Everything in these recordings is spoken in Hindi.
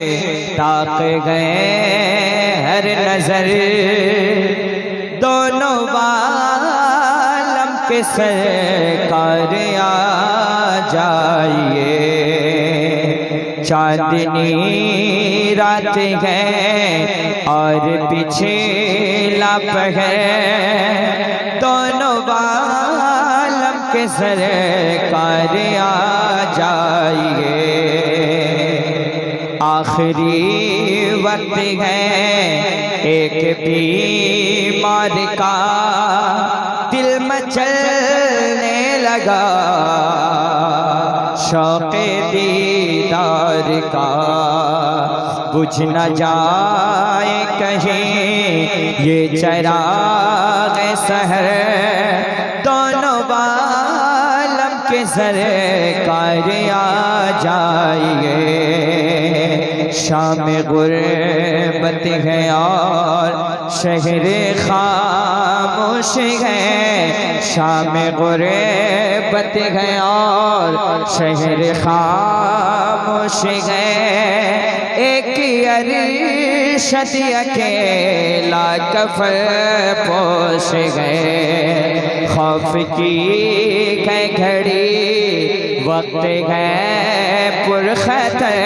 ताक गए हर नजर दोनों बालम के सरकार आ जाइए। चांदनी रात है और पीछे लाप है, दोनों बालम के सरकार आ जाइए। आखिरी वक्त है एक बीमार का, दिल मचलने लगा शौक़े दीदार का। बुझ न जाए कहीं ये चिराग सहर, दोनों बालम के सरकार आ जाइए। शाम गुर्बत है और शहर खामोश है, शाम गुर्बत है और शहर खामोश है। एक अरशद अकेला कफन पोश गए, खौफ की है घड़ी वक्त है पुरखतर,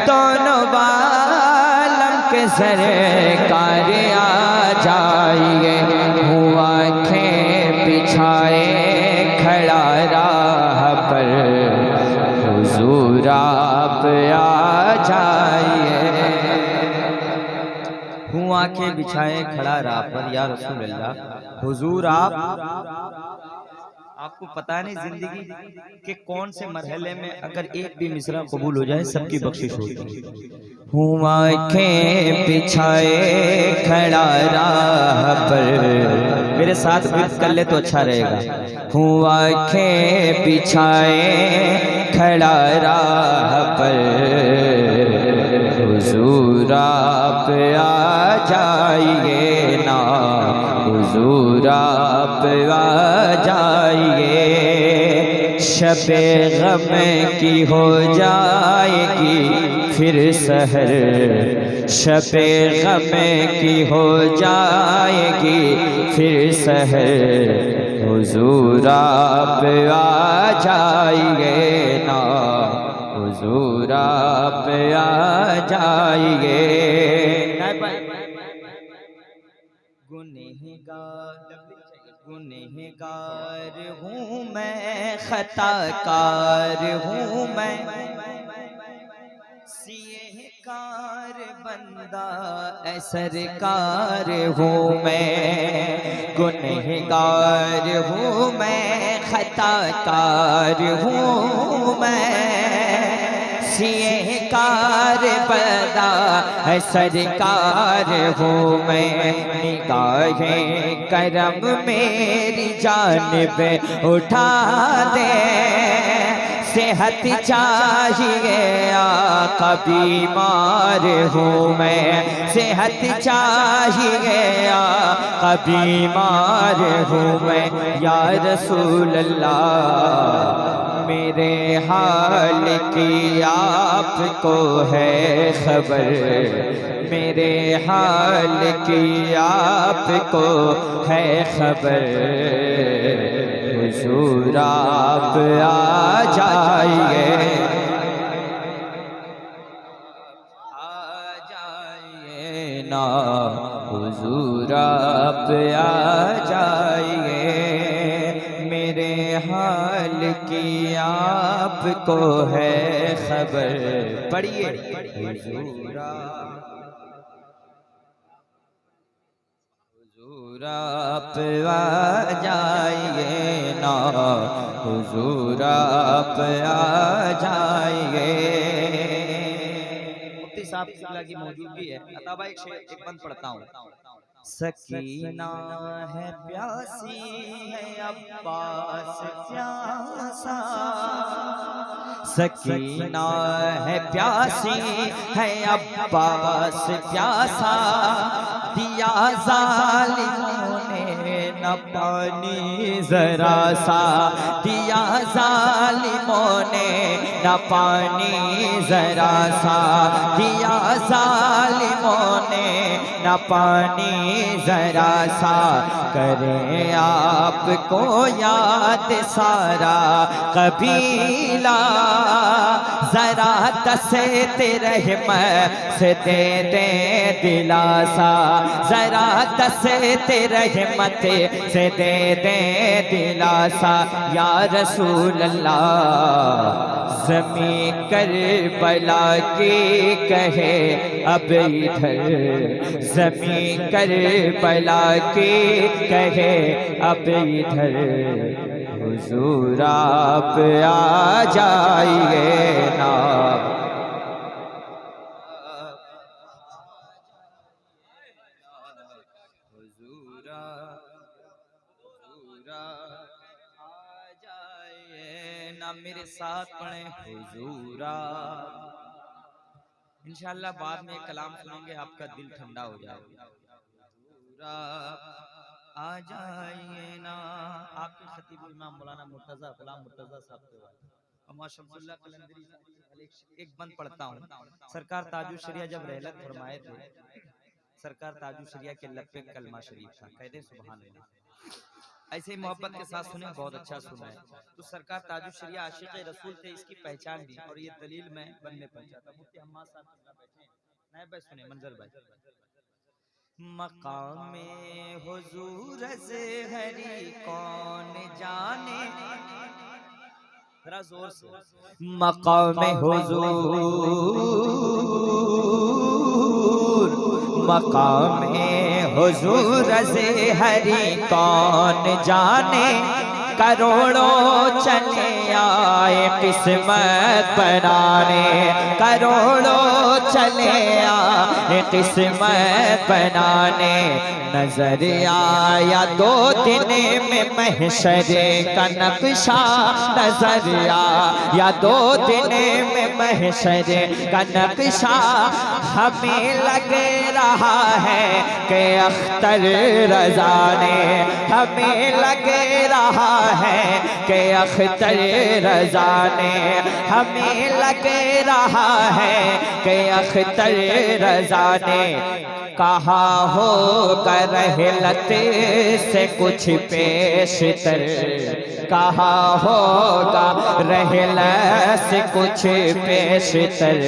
दोनों बालम के सरकार आ जाइए। हुआ आँखें बिछाए खड़ा राह पर, हुजूर आप आ जाइए। हुआ आँखें बिछाए खड़ा राह पर, या रसूल अल्लाह हुजूर आप। आपको पता नहीं जिंदगी के कौन से मरहले में अगर एक भी मिसरा कबूल हो जाए सबकी बख्शिश होती है। हुआ आँखें बिछाए खड़ा राह पर, मेरे साथ विर्द कर ले तो अच्छा रहेगा। हुआ आँखें बिछाए खड़ा राह पर, हुजूर आप आ जाइए ना, हुजूर आप आ जाइए। शबे गम की हो जाएगी फिर सहर, शबे गम की हो जाएगी फिर सहर, हुजूर आप आ जाइए ना, हुजूर आप आ जाइए। गुनहगार हूँ मैं, खताकार हूँ मैं, सियहकार बंदा सरकार हूँ मैं। गुनहगार हूँ मैं, खताकार हूँ मैं, सियहकार बंदा सरकार हूँ मैं। निगाहें करम मेरी जानिब उठा दे, सेहत चाहिए आका बीमार हूँ मैं, सेहत चाहिए आका बीमार हूँ मैं। या रसूल अल्लाह मेरे हाल की आपको है खबर, मेरे हाल की आपको है खबर, हुजूर आप आ जाइए, आ जाइए ना, हुजूर आप आ जाइए। मेरे हाल की आपको है खबर, पढ़िए हुजूर आप आ जाइए ना, हुजूर आप आ जाइए। मुफ्ती साहब की मौजूदगी है, अताबा एक बंद पढ़ता हूँ। सकीना है प्यासी है अब्बास प्यासा, सकीना है प्यासी है अब्बास प्यासा, दिया जालिमों ने न पानी जरा सा, दिया जालिमों ने न पानी जरा सा, जालिमों ने न पानी जरा सा, करें आपको याद सारा कबीला, जरा दसेत रहमत से दे दे दिलासा, जरा दसेत रहमत से दे दे दिलासा। या रसूल अल्लाह ज़मीं करबला की कहे अब इधर, ज़मीं करबला की कहे अब इधर, हुजूर आप आ जाइए ना। मेरे साथ पढ़े हुजूरा। इंशाअल्लाह बाद में कलाम सुनेंगे, आपका दिल ठंडा हो जाएगा। हुजूरा आ जाइए ना। आपके खतीब इमाम मौलाना मुर्तजा गुलाम मुर्तजा साहब के और माशाअल्लाह कलंदरी एक बंद पढ़ता हूँ। सरकार ताजुल शरिया जब रहलत फरमाए थे, सरकार ताजुल शरिया के लब पे कलमा शरीफ था, कह दे सुभान अल्लाह। ऐसे ही मोहब्बत के साथ सुने, बहुत अच्छा सुना है। तो सरकार ताजुल शरिया आशिक़ रसूल थे, इसकी पहचान दी और ये दलील मैं बनने पहुंचा था। मुफ्ती अम्मा साहब बैठे हैं, नए भाई सुने मंजर भाई। मकामे हुजूर से हरी कौन जाने, जरा जोर से। मकामे हुजूर, मकामे हुजूर से हरी कौन जाने, करोड़ों चले आए किस्मत बनाने, करोड़ों चले आए किस्मत बनाने। नजर आया 2 दिन में महशरे का नक्शा, नजर आया 2 दिन में महशरे का नक्शा। हमें लग रहा है कि अख्तर रजा ने, हमें लग रहा है कि अख्तर रजा ने, हमें लग रहा है कि अख्तर रजा ने कहा होगा रहलत से कुछ पेशतर, कहा होगा रहलत से कुछ पेशतर।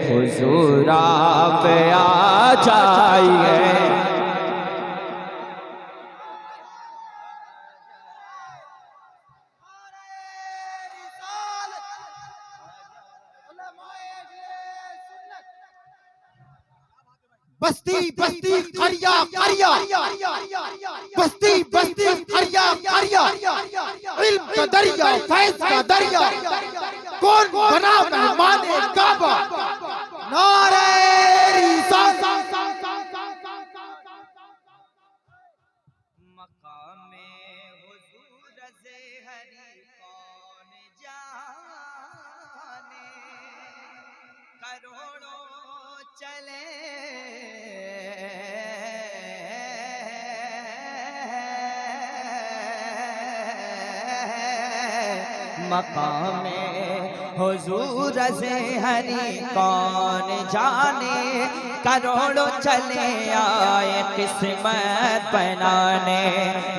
हुजूर आप आ जाइए। बस्ती बस्ती करिया करिया, बस्ती बस्ती करिया करिया, इल्म का दरिया फैज़ का दरिया, कौन बना मेहमान काबा, नारे रिसालत। मकामे हुजूर से हरी कौन जाने, करोड़ों चले मकामे हुजूर से हरी कौन जाने, करोड़ों चले आए किस्मत बनाने।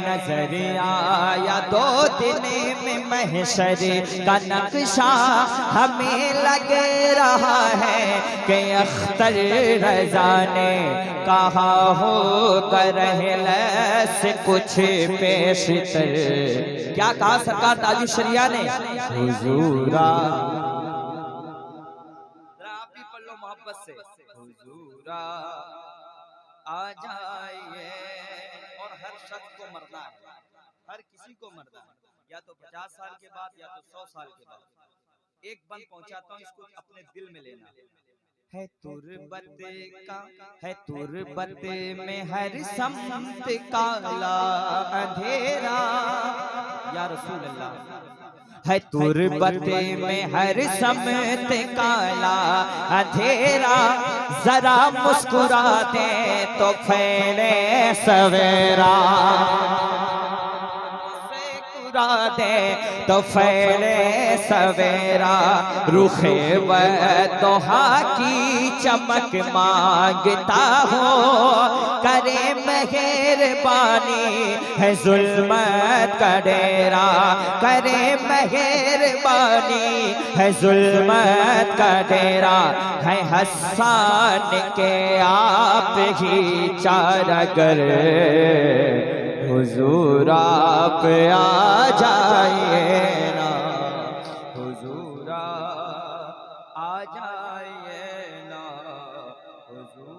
नजर आया 2 दिन में महशर का नक्शा, हमें लग रहा है कि अख्तर रजा ने कहा होगा रहलत से कुछ पेशतर। क्या कहा सरकार ताजुल शरिया ने? हुजूरा। आप भी पढ़ लो मोहब्बत से, हुजूरा आ जाइए। और हर शख्स को मरना है, हर किसी को मरना है, या तो 50 साल के बाद या तो 100 साल के बाद। एक बंद पहुंचाता हूँ, इसको अपने दिल में लेना है। तुरबत का है, तुरबत में हर समत काला अंधेरा, या रसूल अल्लाह। है तुरबत में हर समत काला अंधेरा, जरा मुस्कुरा दे तो फैले सवेरा। मुरा दे तो फैले सवेरा रुखे वदुहा की चमक मांगता हो करे मेहरबानी है जुल्मत का डेरा करे मेहरबानी है जुल्मत का डेरा है हसन के आप ही चारागर हुजूर आप आ जाइए ना हुजूर आ जाइए ना हुजूर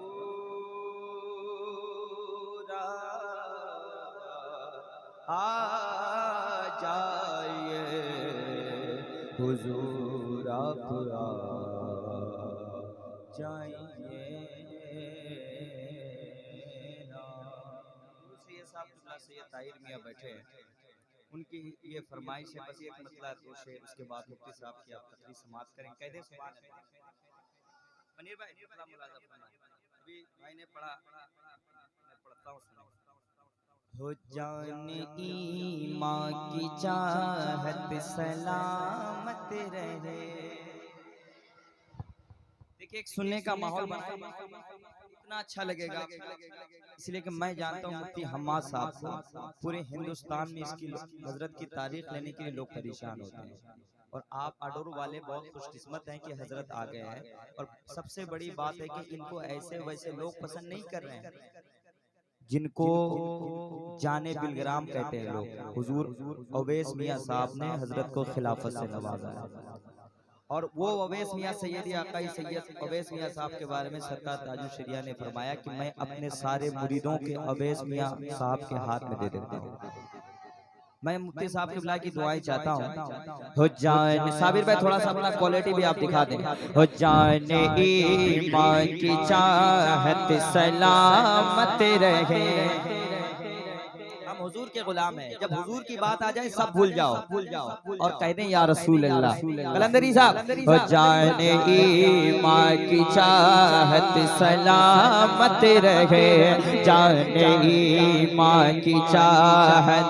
आ जाइए हुजूर आप आ जाइए ना। दूसरी साहब सैयद ताहिर मियां बैठे हैं, उनकी ये फरमाइश है, बस एक मतलब दो शेर, उसके बाद मुफ्ती साहब की आप तकरीर समाप्त करें। कह दे सुभान अल्लाह। मनीर भाई अभी भाई ने पढ़ा, मैं पढ़ता हूँ सुनो। हो जाने ईमान की चाहत सलामत रहे। देखिए एक सुनने का माहौल बना, इतना अच्छा लगेगा, इसलिए कि मैं जानता हूँ मुफ्ती हम्माद साहब को पूरे हिंदुस्तान में इसकी हजरत की तारीख लेने के लिए लोग परेशान होते हैं, और आप अडोर वाले बहुत खुशकिस्मत हैं कि हजरत आ गए हैं। और सबसे बड़ी बात है कि इनको ऐसे वैसे लोग पसंद नहीं कर रहे हैं जिनको जाने बिलग्राम कहते हैं लोग। हुजूर अवैस मियां साहब ने हजरत को खिलाफत से नवाजा है, और वो अवैस मियां सैयद आकाई सैयद अवैस मियां साहब के बारे में सरकार ताजुल शरिया ने फरमाया कि मैं अपने सारे मुरीदों के अवैस मियां साहब के हाथ में दे देता हूँ। मैं मुफ्ती साहब के बुला की दुआएं चाहता हूँ। हो जाने साबिर भाई थोड़ा सा अपना क्वालिटी भी आप दिखा दें। हो जाने ईमान की चाहत सलामत रहे। हम हुजूर के गुलाम हैं, जब हुजूर की बात आ जाए सब भूल जाओ और कह दें या रसूल अल्लाह। कलंदरी साहब हो जाने ईमान की चाहत सलामत रहे, जाने ईमान की चाहत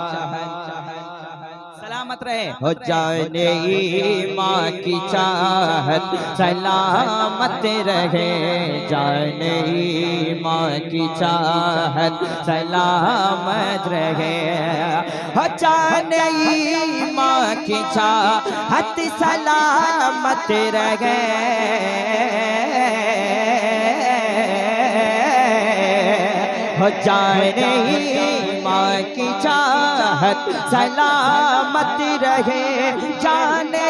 सलामत रहे। हो जाने ईमान की चाहत सलामत रहे, जाने ईमान की चाहत सलामत रहे। हो जाने ईमान की चाहत सलामत रहे, हो जाने ईमान की चाहत सलामत रहे, जाने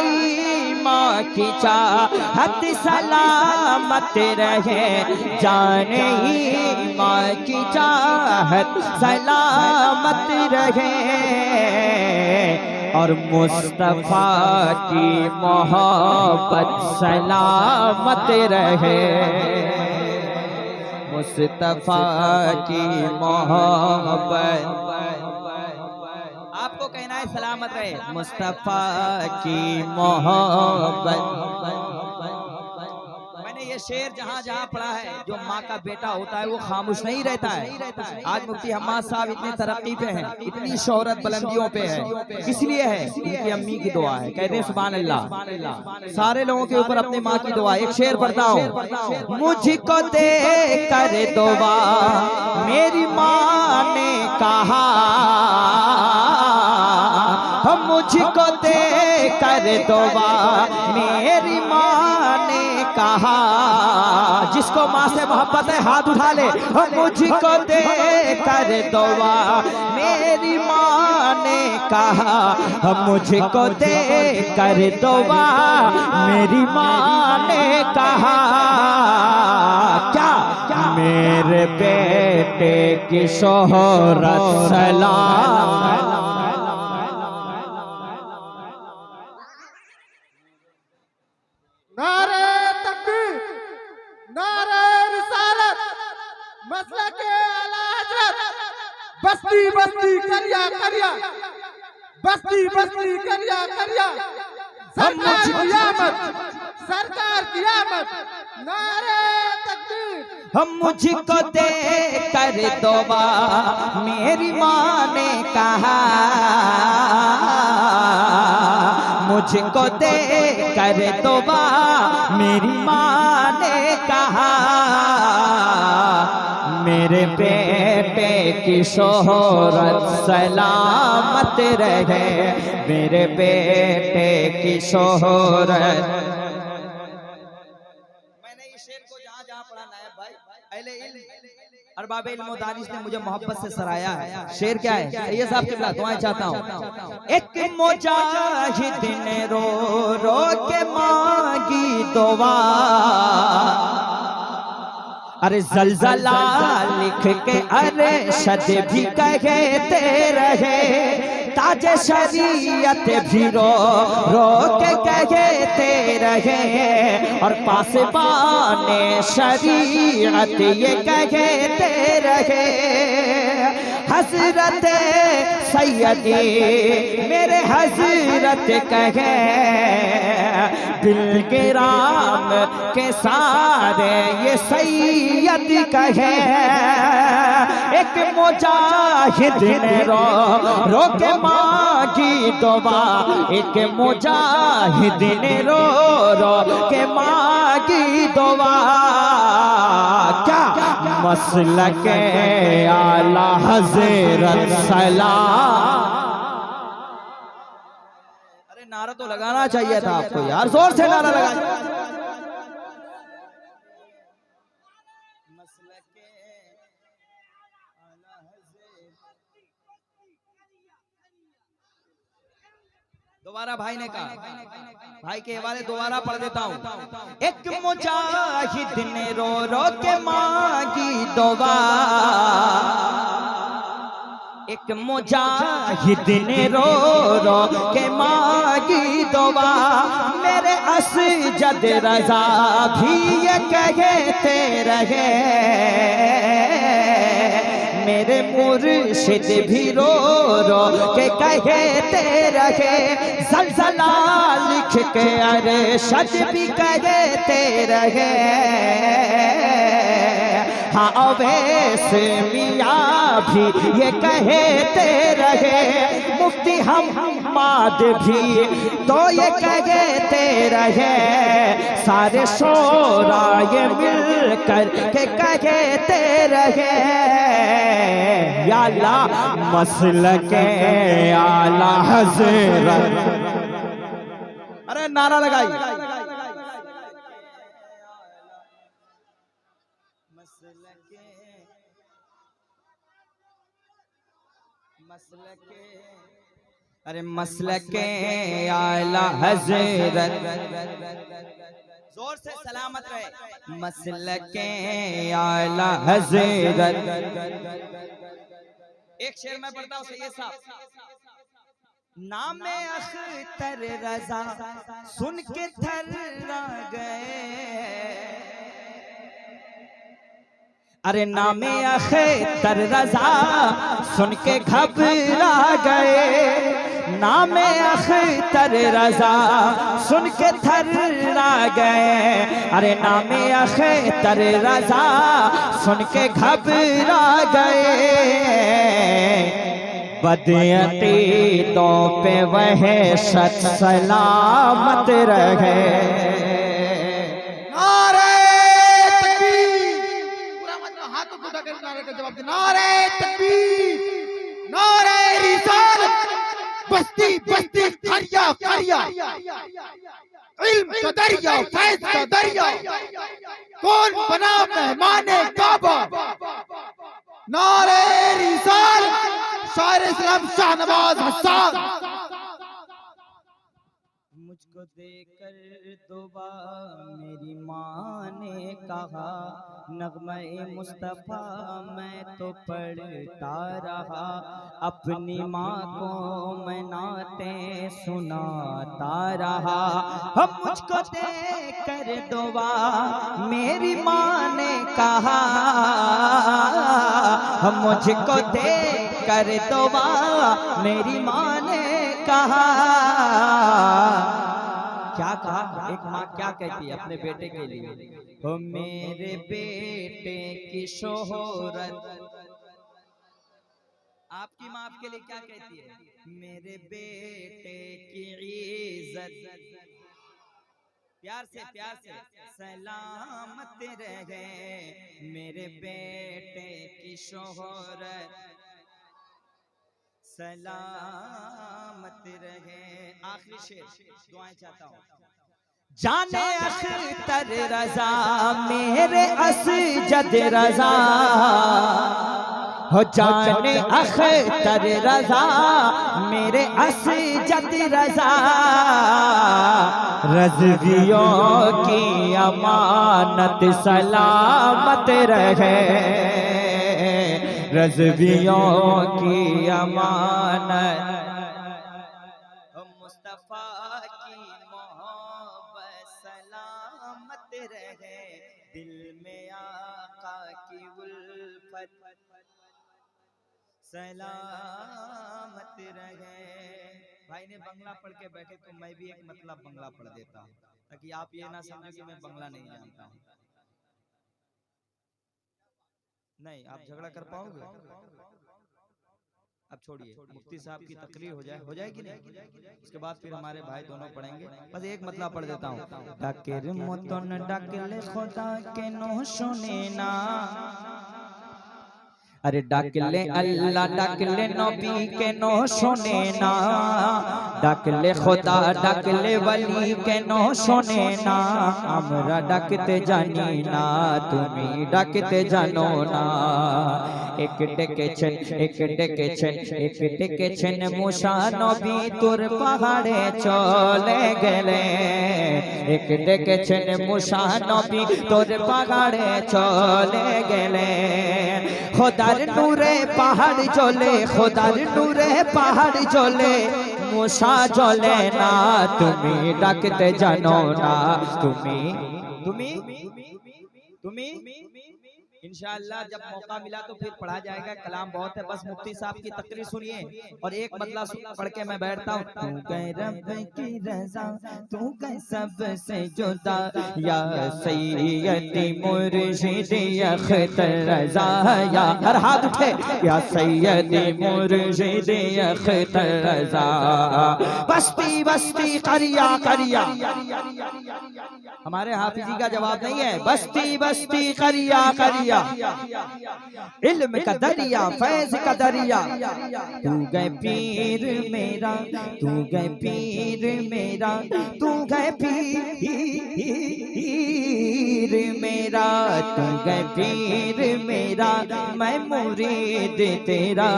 ईमान की चाहत सलामत रहे, जाने ईमान की चाहत सलामत रहे। और मुस्तफा की मोहब्बत सलामत रहे, मुस्तफा की मोहब्बत आपको कहना है सलामत रहे, मुस्तफा की मोहब्बत। मैंने ये शेर जहाँ जहाँ पढ़ा है, जो माँ का बेटा होता है वो खामोश नहीं रहता है। आज मुफ्ती हम्माद साहब इतने तरक्की पे हैं, इतनी शोहरत बुलंदियों पे है, इसलिए है इनकी अम्मी की दुआ है। कहते हैं सुभान अल्लाह। सारे लोगों के ऊपर अपनी माँ की दुआ। एक शेर पढ़ता हूँ। मुझको दे कर दुआ मेरी माँ ने कहा, मुझको दे कर दुआ मेरी माँ ने कहा। जिसको माँ से मोहब्बत है हाथ उठा ले। मुझको दे कर दुआ मेरी माँ ने कहा, मुझको दे कर दुआ मेरी माँ ने कहा। क्या मेरे बेटे की शोहरत सलाम। नारे तकबीर, नारे रिसालत, मसलके आला हजरत। बस्ती बस्ती करिया करिया, बस्ती बस्ती करिया करिया। सरकार की आमद, सरकार की आमद। नारे तकबीर। हम मुझको दे कर दुआ मेरी माँ ने कहा, मुझको दे कर दुआ मेरी माँ ने कहा, मेरे बेटे की शोहरत सलामत रहे, मेरे बेटे की शोहरत। मैंने इस शेर को जहाँ जहाँ पढ़ा नायब भाई अहले इल्म अरबाब इल्म व दानिश ने मुझे मोहब्बत से सराया है। शेर क्या है? ये साहब के दुआएं चाहता हूँ। एक मुजाहिद ने रो रो के मांगी दुआ, अरे जलजला लिख के अरे शद भी कहते रहे, ताजे शरीयत भी रो रो के कहते रहे, और पासबाने शरीयत ये कहते रहे, हजरत सैयदी मेरे हजरत कहे, दिल के राम के सारे ये सैयद कहे। एक मुजाहिद ने रो रो के मांगी दुआ, एक मुजाहिद ने रो रो के मांगी दुआ, क्या मसलक आला हज़रत सलाम। अरे नारा तो लगाना चाहिए था आपको यार, जोर से नारा लगाइए। दोबारा भाई ने कहा, भाई के हवाले दोबारा पढ़ देता हूँ। एक मुजाहिद ने रो रो के मांगी दुआ, एक मुजाहिद ने रो रो के मांगी दुआ, मेरे असजद रजा भी ये कहते रहे, मेरे मुर्शिद भी रो रो के कहते रहे, जलजला लिख के अरे शद भी कहते रहे, हाँ अवैस मियाँ भी ये कहते रहे, मुफ्ती हम्माद भी तो ये कहते रहे, सारे शोरा ये मिलकर के कहते रहे, या अल्लाह मसलके आला हज़रत। अरे नारा लगाई। अरे मसलके आला हज़रत, जोर से सलामत रहे, मसलके आला हज़रत। एक शेर मैं पढ़ता हूँ सैयद साहब, नाम अख्तर रजा सुन के थर्रा गए, अरे नामे अख्तर रजा सुन के घबरा गए, नामे अख्तर रजा सुन के थर्रा गए, अरे नामे अख्तर रजा सुन के घबरा गए, बदअकीदों पे वहशत सलामत रहे। नारे तकबीर, नारे रिसालत, बस्ती बस्ती खरिया खरिया, इल्म का दरिया फैज़ का दरिया, कौन बना मेहमाने काबा, नारे रिसालत, शायर इस्लाम शाहनवाज हसन। मुझको देकर दुआ मेरी माँ ने कहा, नग़्मे मुस्तफ़ा मैं तो पढ़ता रहा, अपनी माँ को मैं नातें सुनाता रहा, हम मुझको देकर दुआ मेरी माँ ने कहा, हम मुझको देकर दुआ मेरी माँ ने कहा, क्या कहा, एक माँ क्या कहती है अपने बेटे के लिए, हो मेरे बेटे की शोहरत, आपकी माँ आपके लिए क्या कहती है, मेरे बेटे की इज्जत, प्यार से सलामत रहे मेरे बेटे की शोहरत, सलामत रहे। आखिरी शेर दुआएं चाहता हूँ, जाने अख्तर रजा मेरे असजद रजा, हो जाने अख्तर रजा मेरे असजद रजा, रज़वियों की अमानत सलामत रहे, रज़वियों की अमानत, मुस्तफा की मोहब्बत सलामत रहे, दिल में आका की उल्फत सलामत रहे। भाई ने बंगला पढ़ के बैठे तो मैं भी एक मतलब बंगला पढ़ देता हूँ, ताकि आप ये ना समझो कि मैं बंगला नहीं जानता हूँ। नहीं, आप झगड़ा कर पाओगे? अब छोड़िए, मुफ्ती साहब की तकरीर हो जाएगी नहीं, उसके बाद फिर हमारे भाई दोनों पढ़ेंगे। बस एक मतलब पढ़ देता हूँ, डाकेर मतन डाकले खुदा के नो सुने ना, अरे डाकले अल्लाह डाकले नबी के नो सुने ना, डाकले खुदा डाकले वली के नो सुने ना, हमरा डाकते जानी ना तुमी डाकते जानो ना, एक डेकेছেন मूसा नबी তোর পাহাড়ে চলে গেলে, एक डेकेছেন मूसा नबी তোর পাহাড়ে চলে গেলে, খোদার নূরে পাহাড় জ্বলে, খোদার নূরে পাহাড় জ্বলে, मूसा জ্বলে না তুমি ডাকতে জানো না, তুমি इंशाअल्लाह जब मौका मिला तो फिर पढ़ा जाएगा, कलाम बहुत है। बस मुफ्ती साहब की तकरीर सुनिए और एक मतलब पढ़ के मैं बैठता हूँ। तू कह रब की रज़ा तू कह सबसे जुदा, या सैयदी मुर्शिद अख्तर रज़ा, या हर हाथ उठे, या सैयदी मुर्शिद अख्तर रज़ा, बस्ती बस्ती करिया करिया, हमारे हाफिजी का जवाब नहीं है, बस्ती बस्ती करिया करिया, इल्म का दरिया फैज का दरिया, तू गए पीर मेरा, तू गए पीर मेरा, तू गए पीर मेरा, तू गए पीर मेरा, मैं मुरीद तेरा,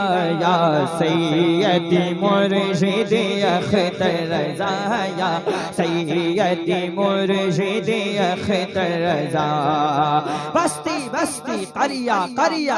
या सैयदी मुर्शिद अख्तर रज़ा, या सैयदी मुर्शिद अख्तर रज़ा, बस्ती बस्ती करिया करिया।